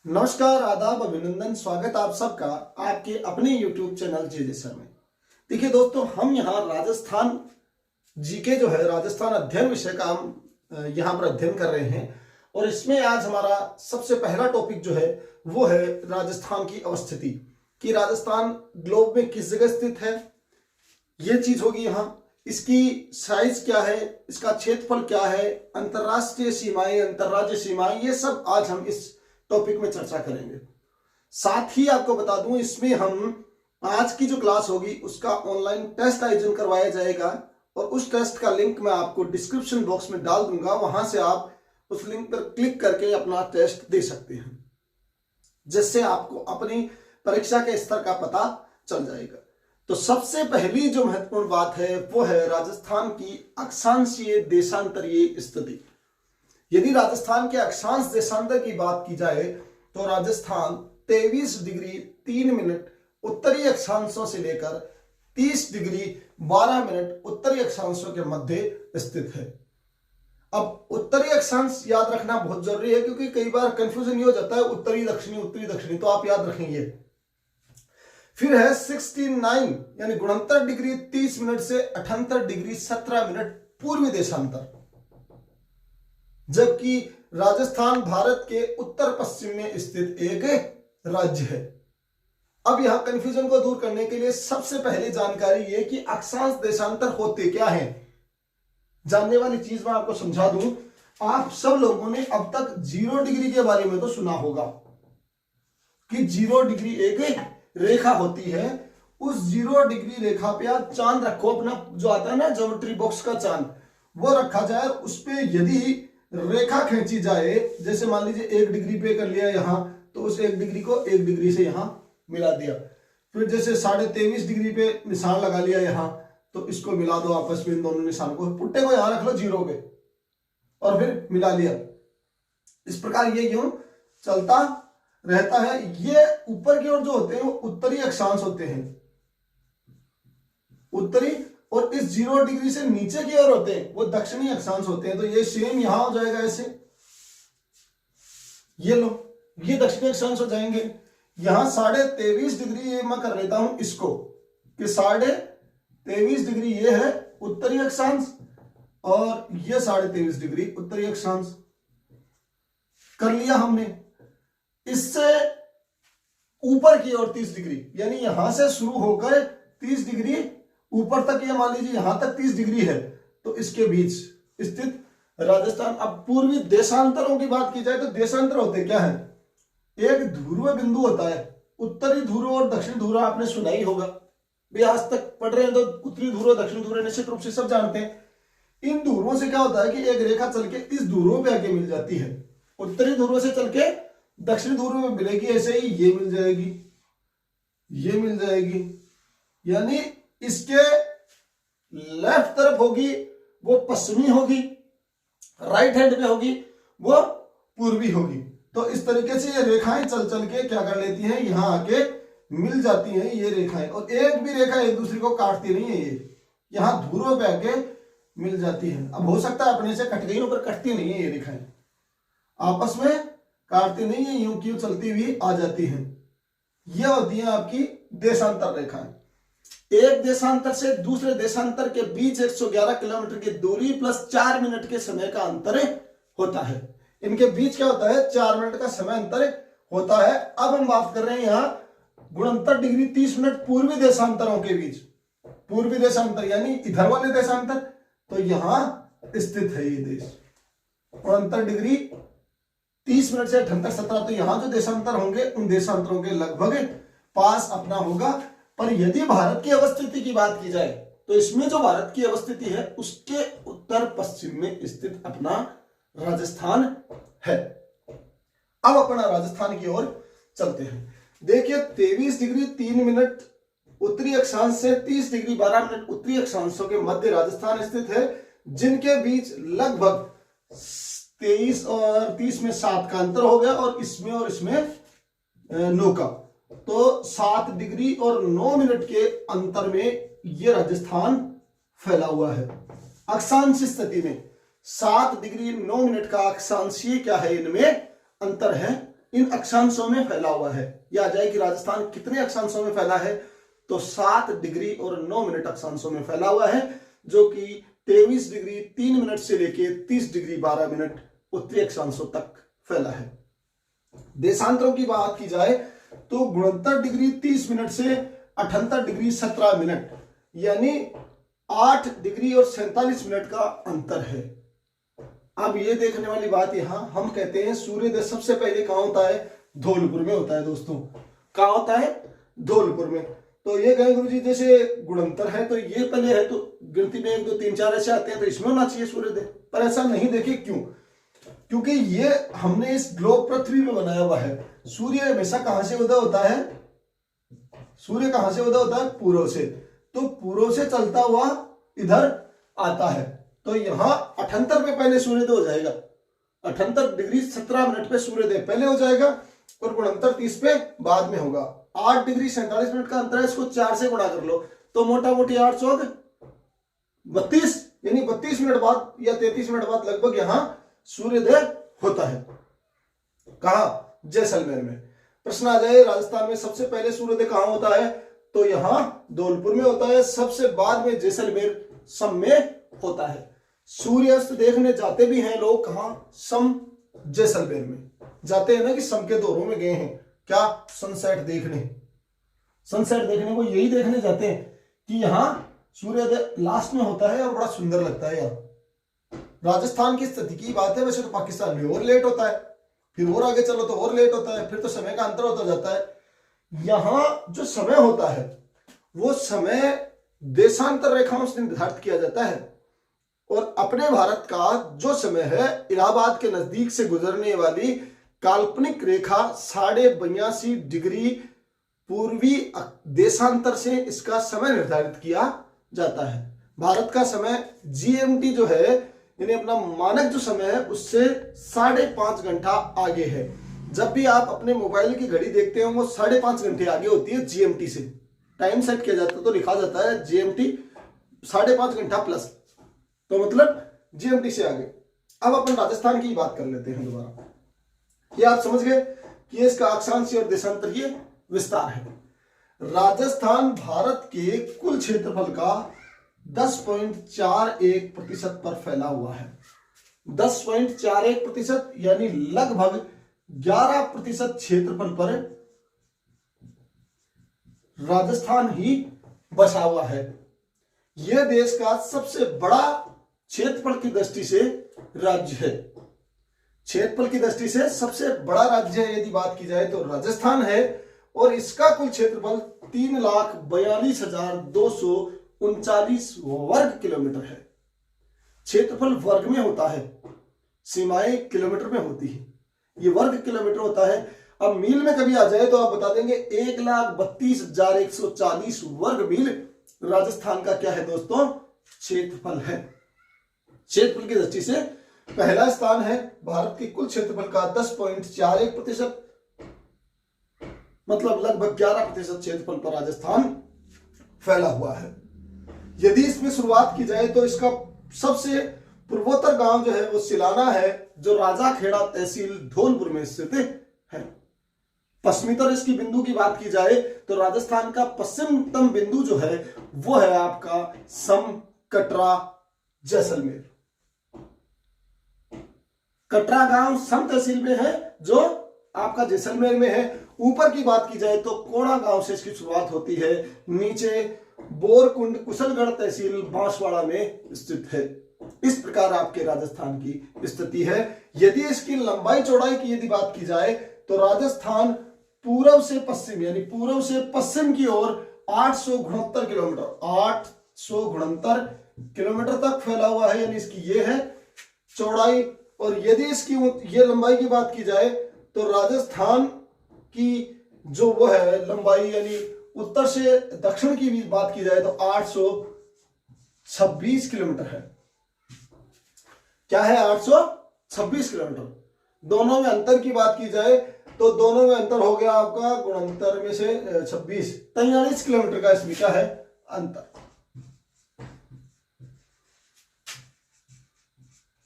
नमस्कार, आदाब, अभिनंदन, स्वागत आप सबका आपके अपने YouTube चैनल जे सर में। देखिए दोस्तों, हम यहाँ राजस्थान जीके जो है राजस्थान अध्ययन विषय का हम यहाँ पर अध्ययन कर रहे हैं और इसमें आज हमारा सबसे पहला टॉपिक जो है वो है राजस्थान की अवस्थिति कि राजस्थान ग्लोब में किस जगह स्थित है। ये चीज होगी यहाँ, इसकी साइज क्या है, इसका क्षेत्रफल क्या है, अंतरराष्ट्रीय सीमाएं, अंतरराज्य सीमाएं, ये सब आज हम इस टॉपिक में चर्चा करेंगे। साथ ही आपको बता दूं, इसमें हम आज की जो क्लास होगी उसका ऑनलाइन टेस्ट आयोजन करवाया जाएगा और उस टेस्ट का लिंक मैं आपको डिस्क्रिप्शन बॉक्स में डाल दूंगा। वहां से आप उस लिंक पर क्लिक करके अपना टेस्ट दे सकते हैं, जिससे आपको अपनी परीक्षा के स्तर का पता चल जाएगा। तो सबसे पहली जो महत्वपूर्ण बात है वो है राजस्थान की अक्षांशीय देशांतरीय स्थिति। यदि राजस्थान के अक्षांश देशांतर की बात की जाए तो राजस्थान 23 डिग्री 3 मिनट उत्तरी अक्षांशों से लेकर 30 डिग्री 12 मिनट उत्तरी अक्षांशों के मध्य स्थित है। अब उत्तरी अक्षांश याद रखना बहुत जरूरी है क्योंकि कई बार कंफ्यूजन ये हो जाता है उत्तरी दक्षिणी, तो आप याद रखेंगे। फिर है 69 यानी 69 डिग्री 30 मिनट से 78 डिग्री 17 मिनट पूर्वी देशांतर, जबकि राजस्थान भारत के उत्तर पश्चिम में स्थित एक राज्य है। अब यहां कंफ्यूजन को दूर करने के लिए सबसे पहले जानकारी ये कि अक्षांश देशांतर होते क्या हैं। जानने वाली चीज मैं आपको समझा दूं। आप सब लोगों ने अब तक 0 डिग्री के बारे में तो सुना होगा कि 0 डिग्री एक रेखा होती है। उस 0 डिग्री रेखा पे आप चांद रखो, अपना जो आता है ना ज्योमेट्री बॉक्स का चांद, वो रखा जाए। उस पे यदि रेखा खींची जाए, जैसे मान लीजिए 1 डिग्री पे कर लिया यहां, तो उस 1 डिग्री को 1 डिग्री से यहां मिला दिया। फिर जैसे 23.5 डिग्री पे निशान लगा लिया यहां, तो इसको मिला दो आपस में, इन दोनों निशान को, पुट्टे को यहां रख लो 0 पे और फिर मिला लिया। इस प्रकार ये यूं चलता रहता है। ये ऊपर की ओर जो होते हैं वो उत्तरी अक्षांश होते हैं, उत्तरी, और इस 0 डिग्री से नीचे की ओर होते हैं वो दक्षिणी अक्षांश होते हैं। तो ये सेम यहां हो जाएगा ऐसे, ये लो, ये दक्षिणी अक्षांश हो जाएंगे। यहां 23.5 डिग्री ये मैं कर लेता हूं इसको कि 23.5 डिग्री ये है उत्तरी अक्षांश और ये 23.5 डिग्री उत्तरी अक्षांश कर लिया हमने। इससे ऊपर की ओर 30 डिग्री, यानी यहां से शुरू होकर 30 डिग्री ऊपर तक, ये मान लीजिए यहां तक 30 डिग्री है, तो इसके बीच स्थित राजस्थान। अब पूर्वी देशांतरों की बात की जाए तो देशांतर होते क्या है? एक ध्रुव बिंदु होता है, उत्तरी ध्रुव और दक्षिण ध्रुव आपने सुना ही होगा भी, आज तक पढ़ रहे हैं तो उत्तरी ध्रुव दक्षिण ध्रुव निश्चित रूप से सब जानते हैं। इन ध्रुवों से क्या होता है कि एक रेखा चल के इस ध्रुव पे आके मिल जाती है, उत्तरी ध्रुव से चल के दक्षिण ध्रुव में मिलेगी। ऐसे ही ये मिल जाएगी, ये मिल जाएगी, यानी इसके लेफ्ट तरफ होगी वो पश्चिमी होगी, राइट हैंड में होगी वो पूर्वी होगी। तो इस तरीके से ये रेखाएं चल चल के क्या कर लेती हैं, यहां आके मिल जाती हैं ये रेखाएं, और एक भी रेखा एक दूसरे को काटती नहीं है, ये यहां ध्रुव पे आके मिल जाती है। अब हो सकता है अपने से कट गई हो पर कटती नहीं है, ये रेखाएं आपस में काटती नहीं है, यूं क्यों चलती हुई आ जाती हैं। ये होती है आपकी देशांतर रेखाएं। एक देशांतर से दूसरे देशांतर के बीच 111 किलोमीटर की दूरी प्लस 4 मिनट के समय का अंतर होता है। इनके बीच क्या होता है? 4 मिनट का समय अंतर होता है। अब हम बात कर रहे हैं यहाँ 69 डिग्री 30 मिनट पूर्वी देशांतरों के बीच। पूर्वी देशांतर यानी इधर वाले देशांतर, तो यहां स्थित है ये देश। 69 डिग्री 30 मिनट से 78 17, तो यहां जो देशांतर होंगे उन देशांतरों के लगभग पास अपना होगा। पर यदि भारत की अवस्थिति की बात की जाए तो इसमें जो भारत की अवस्थिति है उसके उत्तर पश्चिम में स्थित अपना राजस्थान है। अब अपना राजस्थान की ओर चलते हैं। देखिए 23 डिग्री 3 मिनट उत्तरी अक्षांश से 30 डिग्री 12 मिनट उत्तरी अक्षांशों के मध्य राजस्थान स्थित है, जिनके बीच लगभग 23 और 30 में 7 का अंतर हो गया और इसमें 9 का, तो 7 डिग्री और 9 मिनट के अंतर में यह राजस्थान फैला हुआ है। अक्षांश स्थिति में 7 डिग्री 9 मिनट का अक्षांशीय क्या है, इनमें अंतर है इन अक्षांशों में फैला हुआ है। यह आ जाए कि राजस्थान कितने अक्षांशों में फैला है, तो 7 डिग्री और 9 मिनट अक्षांशों में फैला हुआ है, जो कि 23 डिग्री 3 मिनट से लेके 30 डिग्री 12 मिनट उत्तरी अक्षांशों तक फैला है। देशांतरों की बात की जाए तो 69 डिग्री 30 मिनट से 78 डिग्री 17 मिनट, यानी 8 डिग्री और 47 मिनट का अंतर है। अब ये देखने वाली बात, यहां हम कहते हैं सूर्योदय सबसे पहले कहां होता है, धौलपुर में होता है दोस्तों। कहां होता है, धौलपुर में। तो ये कहें गुरुजी जैसे गुणंतर है तो ये पहले है, तो गिनती में 1 2 3 4 ऐसे आते हैं, तो इसमें होना चाहिए सूर्योदय, पर ऐसा नहीं। देखिए क्यों, क्योंकि ये हमने इस ग्लोब पृथ्वी में बनाया हुआ है। सूर्य हमेशा कहां से उदय होता है, सूर्य कहां से उदय होता है, पूर्व से। तो पूर्व से चलता हुआ इधर आता है, तो यहां 78 पे पहले सूर्योदय हो जाएगा, 78 डिग्री 17 मिनट पे सूर्योदय पहले हो जाएगा और गुणंतर 30 पे बाद में होगा। 8 डिग्री 47 मिनट का अंतर है, इसको 4 से गुणा कर लो तो मोटा मोटी 8 चौक 32, यानी 32 मिनट बाद या 33 मिनट बाद लगभग यहां सूर्योदय होता है। कहा, जैसलमेर में। प्रश्न आ जाए राजस्थान में सबसे पहले सूर्योदय कहां होता है, तो यहां धौलपुर में होता है, सबसे बाद में जैसलमेर सम में होता है। सूर्यास्त देखने जाते भी हैं लोग, कहां, सम जैसलमेर में जाते हैं ना, कि सम के दौरों में गए हैं, क्या, सनसेट देखने। सनसेट देखने को यही देखने जाते हैं कि यहां सूर्योदय लास्ट में होता है और बड़ा सुंदर लगता है यार। राजस्थान की स्थिति की बात है, वैसे तो पाकिस्तान में और लेट होता है, फिर और आगे चलो तो और लेट होता है, फिर तो समय का अंतर होता जाता है। यहां जो समय होता है वो समय देशांतर रेखाओं से निर्धारित किया जाता है, और अपने भारत का जो समय है, इलाहाबाद के नजदीक से गुजरने वाली काल्पनिक रेखा 82.5 डिग्री पूर्वी देशांतर से इसका समय निर्धारित किया जाता है। भारत का समय जीएमटी जो है, यानी अपना मानक जो समय है, उससे 5.5 घंटा आगे है। जब भी आप अपने मोबाइल की घड़ी देखते हो वो 5.5 घंटे आगे होती है जीएमटी से। टाइम सेट किया जाता है तो लिखा जाता है जीएमटी 5.5 घंटा प्लस, तो मतलब जीएमटी से आगे। अब अपन राजस्थान की बात कर लेते हैं दोबारा। ये आप समझ गए कि इसका अक्षांश और देशांतर ये विस्तार है। राजस्थान भारत के कुल क्षेत्रफल का 10.41% पर फैला हुआ है। 10.41%, यानी लगभग 11% क्षेत्रफल पर राजस्थान ही बसा हुआ है। यह देश का सबसे बड़ा क्षेत्रफल की दृष्टि से राज्य है। क्षेत्रफल की दृष्टि से सबसे बड़ा राज्य है यदि बात की जाए तो राजस्थान है, और इसका कुल क्षेत्रफल 3,42,239 वर्ग किलोमीटर है। क्षेत्रफल वर्ग में होता है, सीमाएं किलोमीटर में होती है, ये वर्ग किलोमीटर होता है। अब मील में कभी आ जाए तो आप बता देंगे 1,32,140 वर्ग मील राजस्थान का क्या है दोस्तों, क्षेत्रफल है। क्षेत्रफल की दृष्टि से पहला स्थान है। भारत के कुल क्षेत्रफल का 10.41%, मतलब लगभग 11% क्षेत्रफल पर राजस्थान फैला हुआ है। यदि इसमें शुरुआत की जाए तो इसका सबसे पूर्वोत्तर गांव जो है वो सिलाना है, जो राजाखेड़ा तहसील धौलपुर में स्थित है। पश्चिमोत्तर इसकी बिंदु की बात की जाए तो राजस्थान का पश्चिमतम बिंदु जो है वो है आपका सम, कटरा, जैसलमेर। कटरा गांव सम तहसील में है, जो आपका जैसलमेर में है। ऊपर की बात की जाए तो कोणा गांव से इसकी शुरुआत होती है, नीचे बोरकुंड कुशलगढ़ तहसील बांसवाड़ा में स्थित है। इस प्रकार आपके राजस्थान की स्थिति है। यदि इसकी लंबाई चौड़ाई की यदि बात की जाए तो राजस्थान पूर्व से पश्चिम, यानी पूर्व से पश्चिम की ओर 869 किलोमीटर तक फैला हुआ है, यानी इसकी ये है चौड़ाई। और यदि इसकी ये लंबाई की बात की जाए तो राजस्थान की जो वो है लंबाई, यानी उत्तर से दक्षिण की भी बात की जाए तो 826 किलोमीटर है। क्या है, 826 किलोमीटर। दोनों में अंतर की बात की जाए तो दोनों में अंतर हो गया आपका गुणंतर में से 26, 43 किलोमीटर का इसमें क्या है अंतर।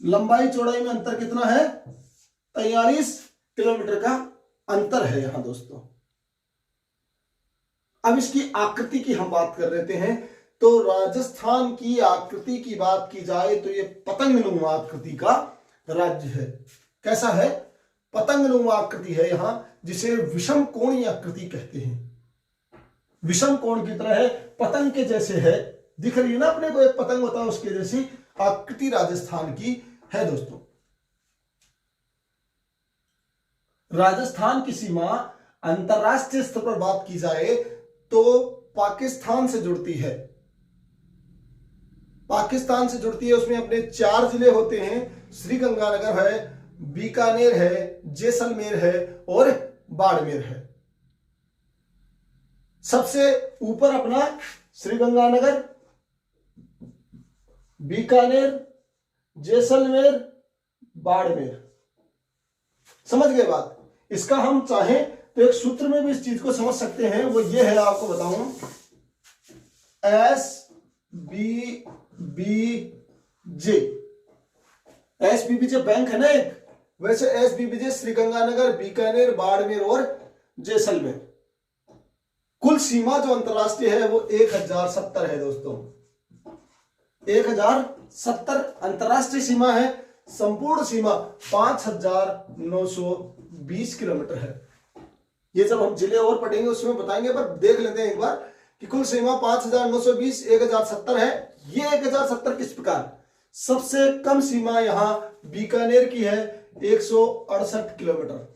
लंबाई चौड़ाई में अंतर कितना है, 43 किलोमीटर का अंतर है यहां दोस्तों। अब इसकी आकृति की हम बात कर लेते हैं। तो राजस्थान की आकृति की बात की जाए तो ये पतंगनुमा आकृति का राज्य है। कैसा है? पतंगनुमा आकृति है यहां, जिसे विषम कोणीय आकृति कहते हैं। विषम कोण की तरह है, पतंग के जैसे है, दिख रही है ना अपने को, एक पतंग होता है उसके जैसी आकृति राजस्थान की है दोस्तों। राजस्थान की सीमा अंतरराष्ट्रीय स्तर पर बात की जाए तो पाकिस्तान से जुड़ती है। पाकिस्तान से जुड़ती है, उसमें अपने 4 जिले होते हैं, श्रीगंगानगर है, बीकानेर है, जैसलमेर है और बाड़मेर है। सबसे ऊपर अपना श्रीगंगानगर, बीकानेर, जैसलमेर, बाड़मेर। समझ गए बात? इसका हम चाहें तो एक सूत्र में भी इस चीज को समझ सकते हैं, वो ये है, आपको बताऊं, SBBJ। SBBJ बैंक है ना एक, वैसे SBBJ श्रीगंगानगर, बीकानेर, बाड़मेर और जैसलमेर। कुल सीमा जो अंतरराष्ट्रीय है वो 1070 है दोस्तों। 1070 अंतरराष्ट्रीय सीमा है। संपूर्ण सीमा 5920 किलोमीटर है। ये जब हम जिले और पढ़ेंगे उसमें बताएंगे, पर देख लेते हैं एक बार कि कुल सीमा 5920 1070 है। ये 1070 किस प्रकार? सबसे कम सीमा यहां बीकानेर की है, 168 किलोमीटर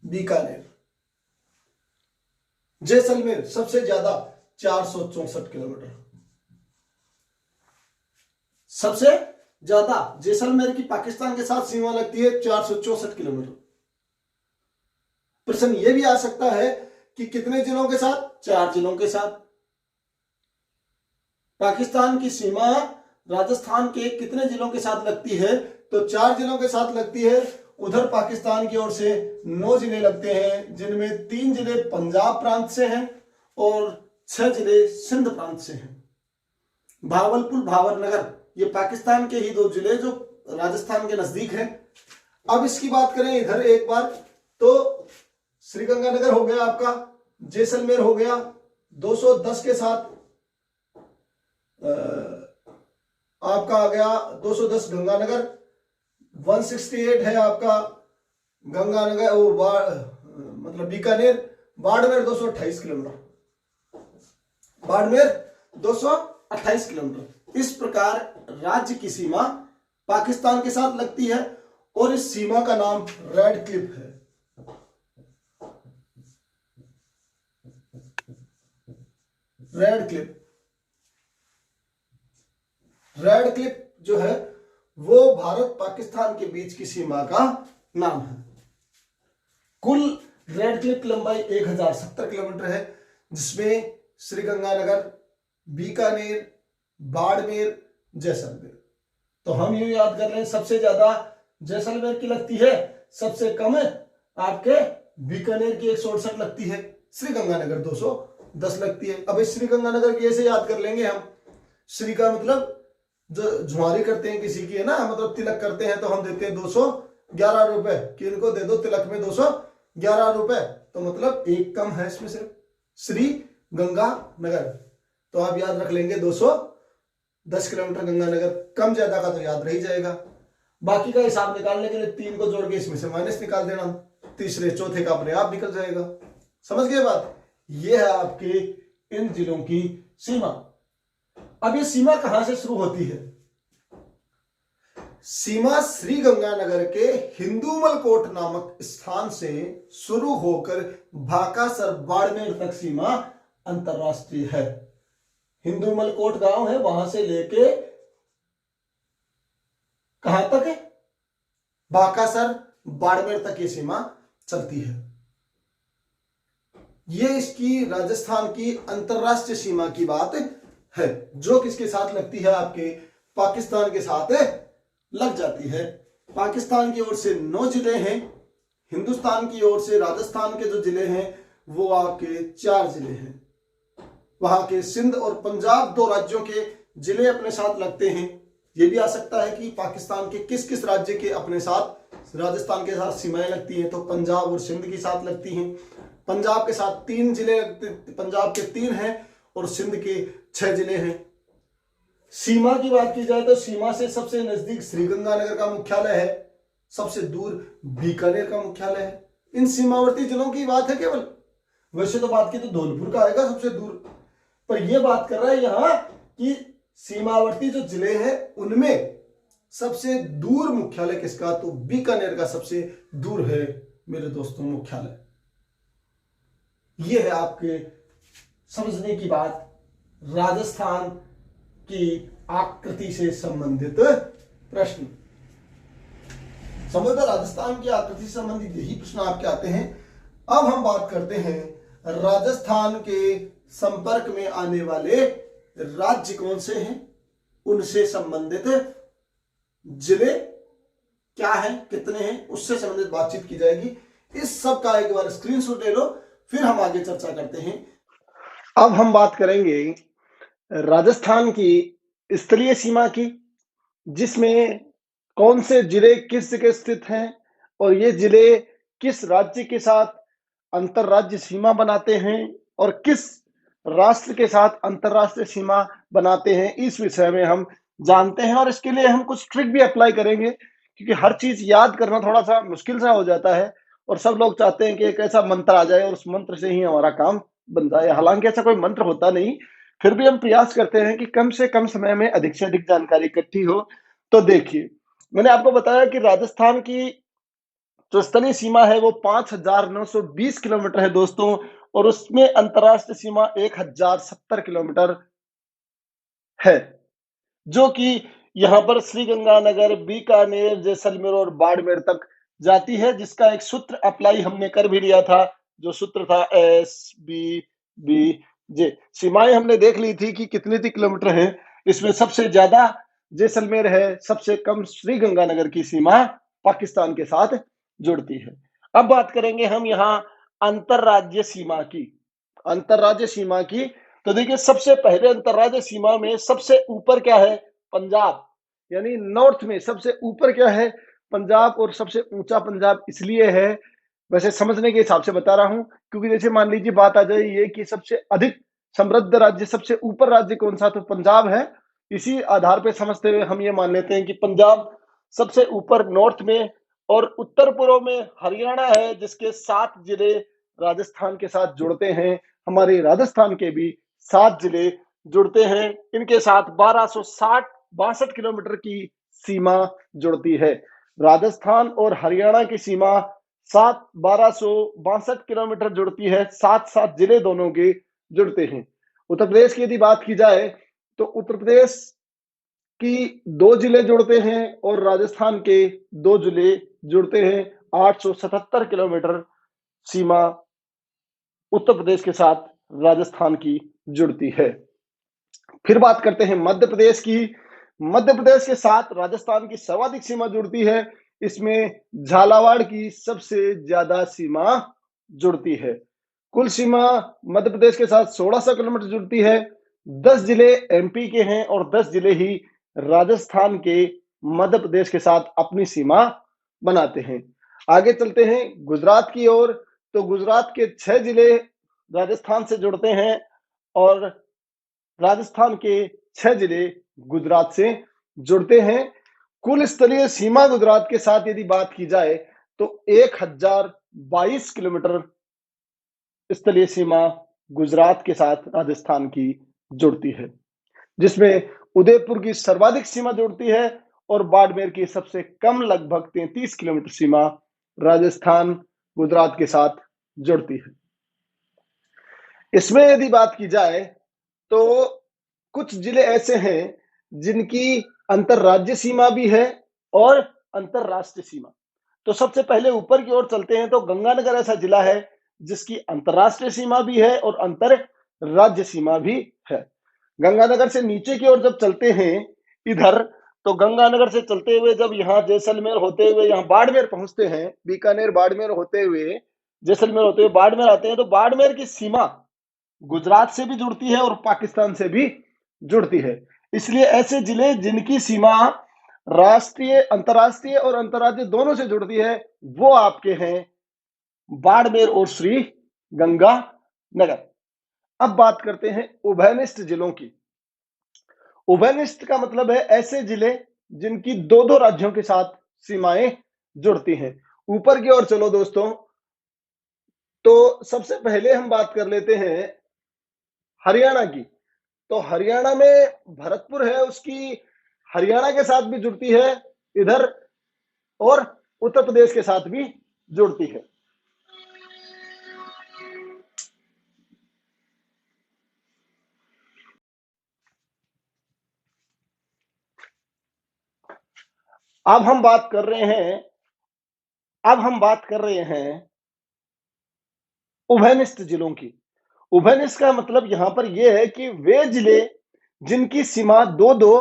बीकानेर। जैसलमेर सबसे ज्यादा 464 किलोमीटर। सबसे ज्यादा जैसलमेर की पाकिस्तान के साथ सीमा लगती है 464 किलोमीटर। प्रश्न यह भी आ सकता है कि कितने जिलों के साथ? 4 जिलों के साथ। पाकिस्तान की सीमा राजस्थान के कितने जिलों के साथ लगती है? तो 4 जिलों के साथ लगती है। उधर पाकिस्तान की ओर से 9 जिले लगते हैं, जिनमें 3 जिले पंजाब प्रांत से हैं और 6 जिले सिंध प्रांत से हैं। भावलपुर, भावरनगर, ये पाकिस्तान के ही 2 जिले जो राजस्थान के नजदीक हैं। अब इसकी बात करें इधर एक बार, तो श्रीगंगानगर हो गया आपका, जैसलमेर हो गया 210 के साथ, आपका आ गया 210 गंगानगर, 168 है आपका गंगानगर मतलब बीकानेर, बाड़मेर 228 किलोमीटर, बाड़मेर 228 किलोमीटर। इस प्रकार राज्य की सीमा पाकिस्तान के साथ लगती है और इस सीमा का नाम रेड क्लिफ है। रेड क्लिफ, रेड क्लिफ जो है वो भारत पाकिस्तान के बीच की सीमा का नाम है। कुल रेड क्लिफ की लंबाई 1070 किलोमीटर है, जिसमें श्रीगंगानगर, बीकानेर, बाड़मेर, जैसलमेर। तो हम यूं याद कर लें, सबसे ज्यादा जैसलमेर की लगती है, सबसे कम आपके बीकानेर की 168 लगती है, श्रीगंगानगर 210 लगती है। अब इस श्रीगंगानगर की ऐसे याद कर लेंगे हम, श्री का मतलब जो झुमारी करते हैं किसी की है ना, मतलब तिलक करते हैं, तो हम देते हैं 211 रुपए, कि इनको दे दो तिलक में 211 रुपए, तो मतलब एक कम है इसमें सिर्फ, श्री गंगानगर। तो आप याद रख लेंगे 210 किलोमीटर गंगानगर, कम ज्यादा का तो याद रह जाएगा। बाकी का हिसाब निकालने के लिए 3 को जोड़ के इसमें से माइनस निकाल देना, तीसरे चौथे का अपने आप निकल जाएगा। समझ गए बात? ये है आपके इन जिलों की सीमा। अब ये सीमा कहां से शुरू होती है? सीमा श्रीगंगानगर के हिंदूमलकोट नामक स्थान से शुरू होकर भाकासर, बाड़मेर तक सीमा अंतरराष्ट्रीय है। हिंदूमलकोट गांव है, वहां से लेके कहां तक है? भाकासर, बाड़मेर तक ये सीमा चलती है। ये इसकी राजस्थान की अंतरराष्ट्रीय सीमा की बात है, जो किसके साथ लगती है? आपके पाकिस्तान के साथ लग जाती है। पाकिस्तान की ओर से 9 जिले हैं, हिंदुस्तान की ओर से राजस्थान के जो जिले हैं वो आपके 4 जिले हैं। वहां के सिंध और पंजाब 2 राज्यों के जिले अपने साथ लगते हैं। ये भी आ सकता है कि पाकिस्तान के किस किस राज्य के अपने साथ राजस्थान के साथ सीमाएं लगती हैं, तो पंजाब और सिंध के साथ लगती हैं। पंजाब के साथ 3 जिले लगते, पंजाब के 3 हैं और सिंध के 6 जिले हैं। सीमा की बात की जाए तो सीमा से सबसे नजदीक श्रीगंगानगर का मुख्यालय है, सबसे दूर बीकानेर का मुख्यालय है। इन सीमावर्ती जिलों की बात है केवल, वैसे तो बात की तो धौलपुर का आएगा सबसे दूर, पर यह बात कर रहा है यहां कि सीमावर्ती जो जिले हैं उनमें सबसे दूर मुख्यालय किसका, तो बीकानेर का सबसे दूर है मेरे दोस्तों मुख्यालय। यह है आपके समझने की बात राजस्थान की आकृति से संबंधित प्रश्न। समझो राजस्थान की आकृति से संबंधित यही प्रश्न आपके आते हैं। अब हम बात करते हैं राजस्थान के संपर्क में आने वाले राज्य कौन से हैं, उनसे संबंधित जिले क्या हैं, कितने हैं, उससे संबंधित बातचीत की जाएगी। इस सब का एक बार स्क्रीनशॉट ले लो, फिर हम आगे चर्चा करते हैं। अब हम बात करेंगे राजस्थान की स्थलीय सीमा की, जिसमें कौन से जिले किस जगह स्थित हैं और ये जिले किस राज्य के साथ अंतरराज्य सीमा बनाते हैं और किस राष्ट्र के साथ अंतरराष्ट्रीय सीमा बनाते हैं, इस विषय में हम जानते हैं। और इसके लिए हम कुछ ट्रिक भी अप्लाई करेंगे, क्योंकि हर चीज याद करना थोड़ा सा मुश्किल सा हो जाता है और सब लोग चाहते हैं कि एक ऐसा मंत्र आ जाए और उस मंत्र से ही हमारा काम बन जाए। हालांकि ऐसा कोई मंत्र होता नहीं, फिर भी हम प्रयास करते हैं कि कम से कम समय में अधिक से अधिक जानकारी इकट्ठी हो। तो देखिए, मैंने आपको बताया कि राजस्थान की जो स्थलीय सीमा है वो 5,920 किलोमीटर है दोस्तों, और उसमें अंतरराष्ट्रीय सीमा 1,070 किलोमीटर है, जो कि यहां पर श्रीगंगानगर, बीकानेर, जैसलमेर और बाड़मेर तक जाती है, जिसका एक सूत्र अप्लाई हमने कर भी लिया था, जो सूत्र था SBBJ। सीमाएं हमने देख ली थी कि कितने किलोमीटर है। इसमें सबसे ज्यादा जैसलमेर है, सबसे कम श्रीगंगानगर की सीमा पाकिस्तान के साथ जुड़ती है। अब बात करेंगे हम यहाँ अंतरराज्य सीमा की। अंतरराज्य सीमा की तो देखिए, सबसे पहले अंतरराज्य सीमा में सबसे ऊपर क्या है, पंजाब, यानी नॉर्थ में सबसे ऊपर क्या है, पंजाब। और सबसे ऊंचा पंजाब इसलिए है, वैसे समझने के हिसाब से बता रहा हूं, क्योंकि जैसे मान लीजिए बात आ जाए ये कि सबसे अधिक समृद्ध राज्य, सबसे ऊपर राज्य कौन सा, तो पंजाब है। इसी आधार पर समझते हुए हम ये मान लेते हैं कि पंजाब सबसे ऊपर नॉर्थ में, और उत्तर पूर्व में हरियाणा है, जिसके 7 जिले राजस्थान के साथ जुड़ते हैं। हमारे राजस्थान के भी 7 जिले जुड़ते हैं, इनके साथ 1262 किलोमीटर की सीमा जुड़ती है। राजस्थान और हरियाणा की सीमा 1262 किलोमीटर जुड़ती है, 7 जिले दोनों के जुड़ते हैं। उत्तर प्रदेश की यदि बात की जाए तो उत्तर प्रदेश की 2 जिले जुड़ते हैं और राजस्थान के 2 जिले जुड़ते हैं। 877 किलोमीटर सीमा उत्तर प्रदेश के साथ राजस्थान की जुड़ती है। फिर बात करते हैं मध्य प्रदेश की। मध्य प्रदेश के साथ राजस्थान की सर्वाधिक सीमा जुड़ती है। इसमें झालावाड़ की सबसे ज्यादा सीमा जुड़ती है। कुल सीमा मध्य प्रदेश के साथ 1600 किलोमीटर जुड़ती है। 10 जिले एमपी के हैं और 10 जिले ही राजस्थान के मध्य प्रदेश के साथ अपनी सीमा बनाते हैं। आगे चलते हैं गुजरात की ओर। तो गुजरात के 6 जिले राजस्थान से जुड़ते हैं और राजस्थान के 6 जिले गुजरात से जुड़ते हैं। कुल स्थलीय सीमा गुजरात के साथ यदि बात की जाए तो 1022 किलोमीटर स्थलीय सीमा गुजरात के साथ राजस्थान की जुड़ती है, जिसमें उदयपुर की सर्वाधिक सीमा जुड़ती है और बाड़मेर की सबसे कम लगभग 33 किलोमीटर सीमा राजस्थान गुजरात के साथ जुड़ती है। इसमें यदि बात की जाए तो कुछ जिले ऐसे हैं जिनकी अंतरराज्य सीमा भी है और अंतरराष्ट्रीय सीमा। तो सबसे पहले ऊपर की ओर चलते हैं तो गंगानगर ऐसा जिला है जिसकी अंतरराष्ट्रीय सीमा भी है और अंतर राज्य सीमा भी है। गंगानगर से नीचे की ओर जब चलते हैं इधर, तो गंगानगर से चलते हुए जब यहाँ जैसलमेर होते हुए यहाँ बाड़मेर पहुंचते हैं, बीकानेर बाड़मेर होते हुए जैसलमेर होते हुए बाड़मेर आते हैं, तो बाड़मेर की सीमा गुजरात से भी जुड़ती है और पाकिस्तान से भी जुड़ती है। इसलिए ऐसे जिले जिनकी सीमा राष्ट्रीय, अंतर्राष्ट्रीय और अंतर्राज्यीय दोनों से जुड़ती है वो आपके हैं बाड़मेर और श्री गंगानगर। अब बात करते हैं उभयनिष्ठ जिलों की। उभयनिष्ठ का मतलब है ऐसे जिले जिनकी दो दो राज्यों के साथ सीमाएं जुड़ती हैं। ऊपर की ओर चलो दोस्तों, तो सबसे पहले हम बात कर लेते हैं हरियाणा की। तो हरियाणा में भरतपुर है, उसकी हरियाणा के साथ भी जुड़ती है इधर, और उत्तर प्रदेश के साथ भी जुड़ती है। अब हम बात कर रहे हैं अब हम बात कर रहे हैं उभयनिष्ठ जिलों की। उभयनिष्ठ का मतलब यहां पर यह है कि वे जिले जिनकी सीमा दो दो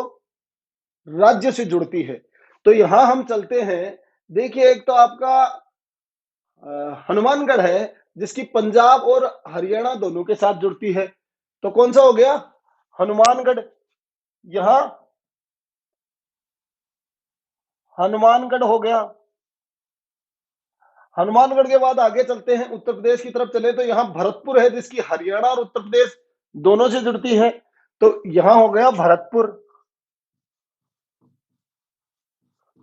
राज्य से जुड़ती है। तो यहां हम चलते हैं। देखिए, एक तो आपका हनुमानगढ़ है जिसकी पंजाब और हरियाणा दोनों के साथ जुड़ती है। तो कौन सा हो गया? हनुमानगढ़। यहां हनुमानगढ़ हो गया। हनुमानगढ़ के बाद आगे चलते हैं, उत्तर प्रदेश की तरफ चले तो यहां भरतपुर है जिसकी हरियाणा और उत्तर प्रदेश दोनों से जुड़ती है। तो यहां हो गया भरतपुर।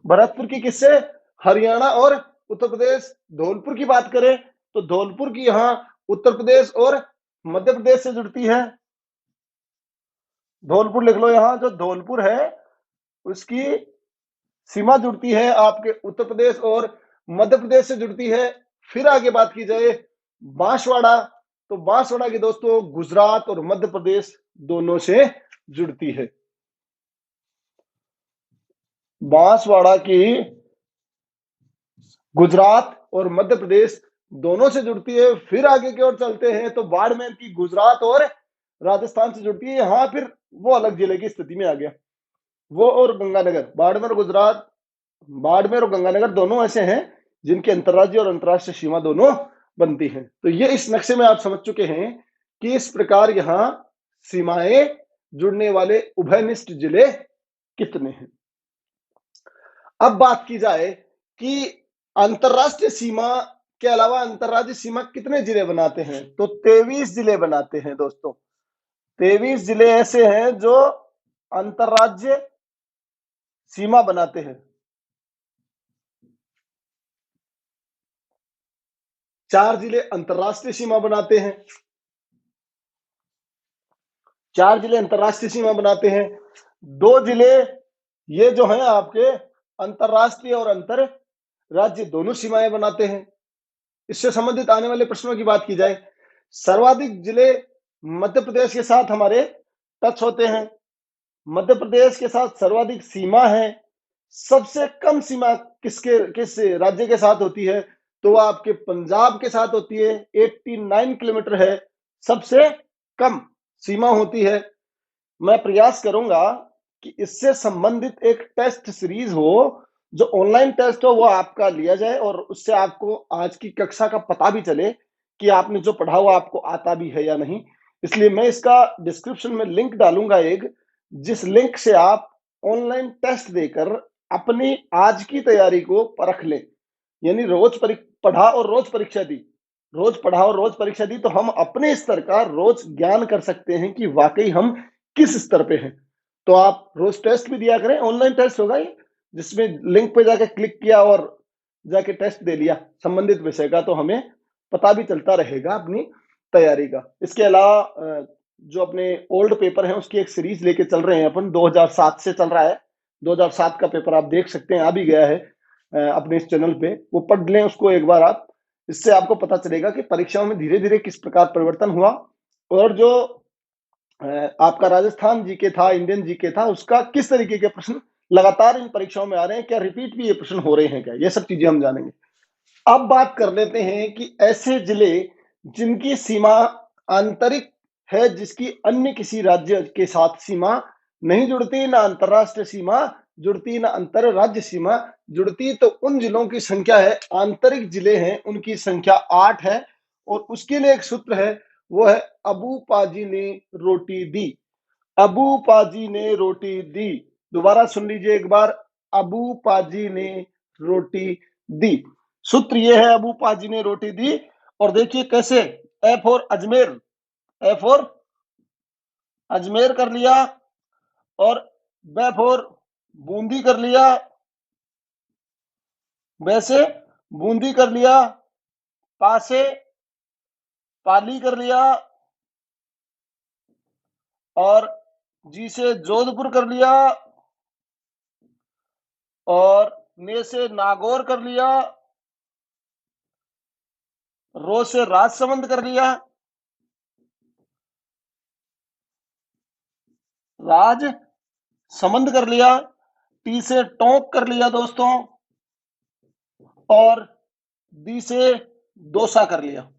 भरतपुर की किससे? हरियाणा और उत्तर प्रदेश। धौलपुर की बात करें तो धौलपुर की यहां उत्तर प्रदेश और मध्य प्रदेश से जुड़ती है। धौलपुर लिख लो, यहां जो धौलपुर है उसकी सीमा जुड़ती है आपके उत्तर प्रदेश और मध्य प्रदेश से जुड़ती है। फिर आगे बात की जाए बांसवाड़ा, तो बांसवाड़ा की दोस्तों गुजरात और मध्य प्रदेश दोनों से जुड़ती है। बांसवाड़ा की गुजरात और मध्य प्रदेश दोनों से जुड़ती है। फिर आगे की ओर चलते हैं तो बाड़मेर की गुजरात और राजस्थान से जुड़ती है। यहां फिर वो अलग जिले की स्थिति में आ गया। वो और गंगानगर, बाड़मेर गुजरात, बाड़मेर और गंगानगर दोनों ऐसे हैं जिनकी अंतर्राज्यीय और अंतर्राष्ट्रीय सीमा दोनों बनती हैं। तो ये इस नक्शे में आप समझ चुके हैं कि इस प्रकार यहां सीमाएं जुड़ने वाले उभयनिष्ठ जिले कितने हैं। अब बात की जाए कि अंतरराष्ट्रीय सीमा के अलावा अंतरराज्यीय सीमा कितने जिले बनाते हैं, तो 23 जिले बनाते हैं दोस्तों। 23 जिले ऐसे हैं जो अंतरराज्य सीमा बनाते हैं। 4 जिले अंतरराष्ट्रीय सीमा बनाते हैं। 4 जिले अंतरराष्ट्रीय सीमा बनाते हैं। 2 जिले ये जो हैं आपके अंतरराष्ट्रीय और अंतर राज्य दोनों सीमाएं बनाते हैं। इससे संबंधित आने वाले प्रश्नों की बात की जाए, सर्वाधिक जिले मध्य प्रदेश के साथ हमारे टच होते हैं। मध्य प्रदेश के साथ सर्वाधिक सीमा है। सबसे कम सीमा किस राज्य के साथ होती है, तो वो आपके पंजाब के साथ होती है। 89 किलोमीटर है, सबसे कम सीमा होती है। मैं प्रयास करूंगा कि इससे संबंधित एक टेस्ट सीरीज हो, जो ऑनलाइन टेस्ट हो वो आपका लिया जाए और उससे आपको आज की कक्षा का पता भी चले कि आपने जो पढ़ा हुआ आपको आता भी है या नहीं। इसलिए मैं इसका डिस्क्रिप्शन में लिंक डालूंगा एक, जिस लिंक से आप ऑनलाइन टेस्ट देकर अपनी आज की तैयारी को परख लें। यानी रोज पढ़ा और रोज परीक्षा दी, रोज पढ़ा और रोज परीक्षा दी, तो हम अपने स्तर का रोज ज्ञान कर सकते हैं कि वाकई हम किस स्तर पे हैं। तो आप रोज टेस्ट भी दिया करें, ऑनलाइन टेस्ट होगा ये, जिसमें लिंक पे जाके क्लिक किया और जाके टेस्ट दे लिया संबंधित विषय का, तो हमें पता भी चलता रहेगा अपनी तैयारी का। इसके अलावा जो अपने ओल्ड पेपर हैं उसकी एक सीरीज लेके चल रहे हैं अपन, 2007 से चल रहा है। 2007 का पेपर आप देख सकते हैं, आ भी गया है अपने इस चैनल पे, वो पढ़ लें उसको एक बार आप। इससे आपको पता चलेगा कि परीक्षाओं में धीरे धीरे किस प्रकार परिवर्तन हुआ, और जो आपका राजस्थान जीके था, इंडियन जीके था, उसका किस तरीके के प्रश्न लगातार इन परीक्षाओं में आ रहे हैं, क्या रिपीट भी ये प्रश्न हो रहे हैं क्या, ये सब चीजें हम जानेंगे। अब बात कर लेते हैं कि ऐसे जिले जिनकी सीमा आंतरिक है, जिसकी अन्य किसी राज्य के साथ सीमा नहीं जुड़ती, ना अंतरराष्ट्रीय सीमा जुड़ती, ना अंतर राज्य सीमा जुड़ती, तो उन जिलों की संख्या है, आंतरिक जिले हैं उनकी संख्या 8 है। और उसके लिए एक सूत्र है, वो है अबू पाजी ने रोटी दी। अबू पाजी ने रोटी दी। दोबारा सुन लीजिए एक बार, अबू पाजी ने रोटी दी। सूत्र ये है, अबू पाजी ने रोटी दी। और देखिए कैसे, A for Ajmer, A for Ajmer कर लिया, और ब फॉर बूंदी कर लिया, वैसे बूंदी कर लिया, पासे पाली कर लिया, और जी से जोधपुर कर लिया, और ने से नागौर कर लिया, रो से राजसमंद कर लिया, राज समंद कर लिया, टी से टोंक कर लिया दोस्तों, और दी से दोसा कर लिया।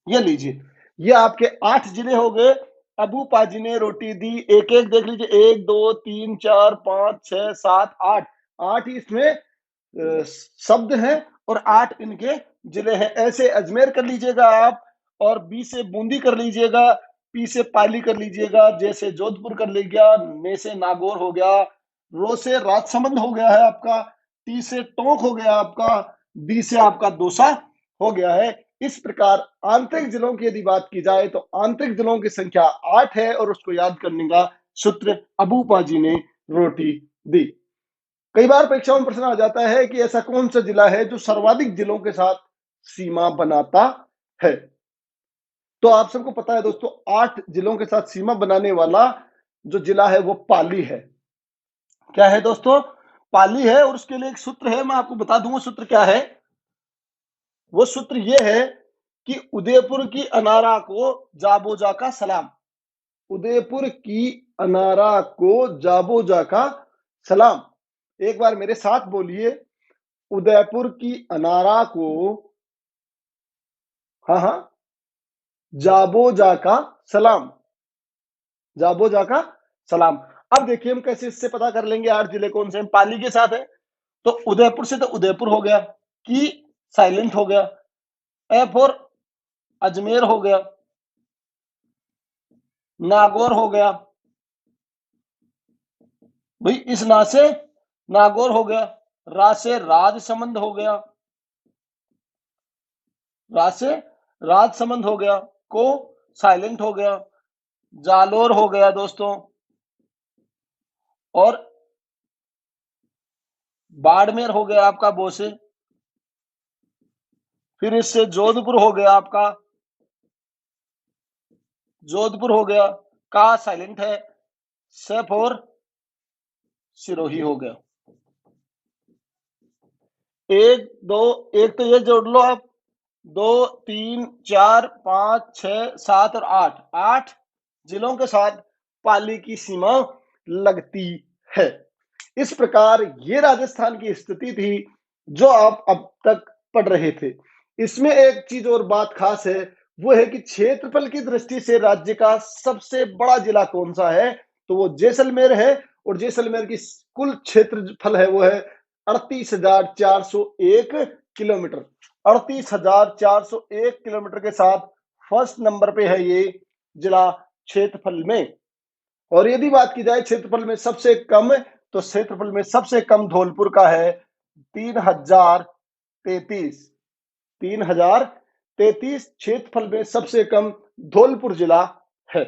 ये लीजिए, ये आपके 8 जिले हो गए। अबू पाजी ने रोटी दी, एक एक देख लीजिए, 1 2 3 4 5 6 7 8, 8 ही इसमें शब्द हैं और 8 इनके जिले हैं। ऐसे अजमेर कर लीजिएगा आप, और बी से बूंदी कर लीजिएगा, पी से पाली कर लीजिएगा, जे से जोधपुर कर लीजिएगा, ने से नागौर हो गया, रो से राजसमंद हो गया है आपका, टी से टोंक हो गया आपका, बी से आपका दौसा हो गया है। इस प्रकार आंतरिक जिलों की यदि बात की जाए तो आंतरिक जिलों की संख्या 8 है, और उसको याद करने का सूत्र अबू पाजी ने रोटी दी। कई बार परीक्षाओं में प्रश्न आ जाता है कि ऐसा कौन सा जिला है जो सर्वाधिक जिलों के साथ सीमा बनाता है। तो आप सबको पता है दोस्तों, 8 जिलों के साथ सीमा बनाने वाला जो जिला है वो पाली है। क्या है दोस्तों? पाली है। और उसके लिए एक सूत्र है, मैं आपको बता दूंगा सूत्र क्या है। वो सूत्र ये है कि उदयपुर की अनारा को जाबोजा का सलाम। उदयपुर की अनारा को जाबोजा का सलाम। एक बार मेरे साथ बोलिए, उदयपुर की अनारा को, हाँ हाँ, जाबोजा का सलाम, जाबोजा का सलाम। अब देखिए हम कैसे इससे पता कर लेंगे 8 जिले कौन से हैं। पाली के साथ है तो उदयपुर से तो उदयपुर हो गया, की साइलेंट हो गया, ए फॉर अजमेर हो गया, नागौर हो गया, भाई इस ना से नागौर हो गया, रा से राजसमंद हो गया, रा से राजसमंद हो गया, को साइलेंट हो गया, जालोर हो गया दोस्तों, और बाड़मेर हो गया आपका बो से, फिर इससे जोधपुर हो गया आपका, जोधपुर हो गया, का साइलेंट है, से फॉर सिरोही हो गया। एक दो, एक तो ये जोड़ लो आप, 2 3 4 5 6 7 और 8, 8 जिलों के साथ पाली की सीमा लगती है। इस प्रकार ये राजस्थान की स्थिति थी जो आप अब तक पढ़ रहे थे। इसमें एक चीज और बात खास है, वो है कि क्षेत्रफल की दृष्टि से राज्य का सबसे बड़ा जिला कौन सा है, तो वो जैसलमेर है। और जैसलमेर की कुल क्षेत्रफल है वो है 38,401 किलोमीटर। 38,401 किलोमीटर के साथ फर्स्ट नंबर पे है ये जिला क्षेत्रफल में। और यदि बात की जाए क्षेत्रफल में सबसे कम, तो क्षेत्रफल में सबसे कम धौलपुर का है 3033। 3033 क्षेत्रफल में सबसे कम धौलपुर जिला है।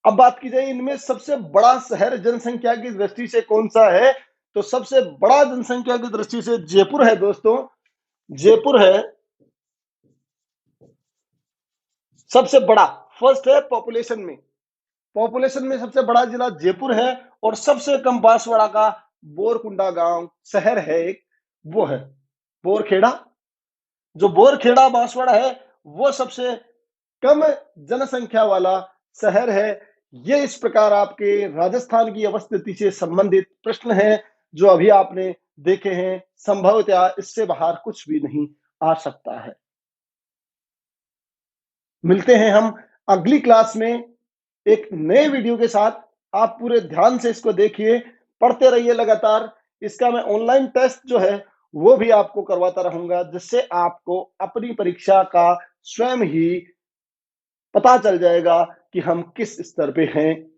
अब बात की जाए इनमें सबसे बड़ा शहर जनसंख्या की दृष्टि से कौन सा है, तो सबसे बड़ा जनसंख्या की दृष्टि से जयपुर है दोस्तों। जयपुर है सबसे बड़ा, फर्स्ट है पॉपुलेशन में। पॉपुलेशन में सबसे बड़ा जिला जयपुर है। और सबसे कम बांसवाड़ा का बोरकुंडा गांव शहर है एक, वो है बोरखेड़ा। जो बोरखेड़ा बांसवाड़ा है वो सबसे कम जनसंख्या वाला शहर है। ये इस प्रकार आपके राजस्थान की अवस्थिति से संबंधित प्रश्न हैं जो अभी आपने देखे हैं। संभवतः इससे बाहर कुछ भी नहीं आ सकता है। मिलते हैं हम अगली क्लास में एक नए वीडियो के साथ। आप पूरे ध्यान से इसको देखिए, पढ़ते रहिए लगातार। इसका मैं ऑनलाइन टेस्ट जो है वो भी आपको करवाता रहूंगा, जिससे आपको अपनी परीक्षा का स्वयं ही पता चल जाएगा कि हम किस स्तर पे हैं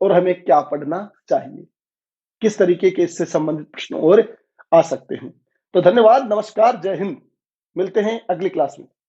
और हमें क्या पढ़ना चाहिए। किस तरीके के इससे संबंधित प्रश्न और आ सकते हैं। तो धन्यवाद, नमस्कार, जय हिंद। मिलते हैं अगली क्लास में।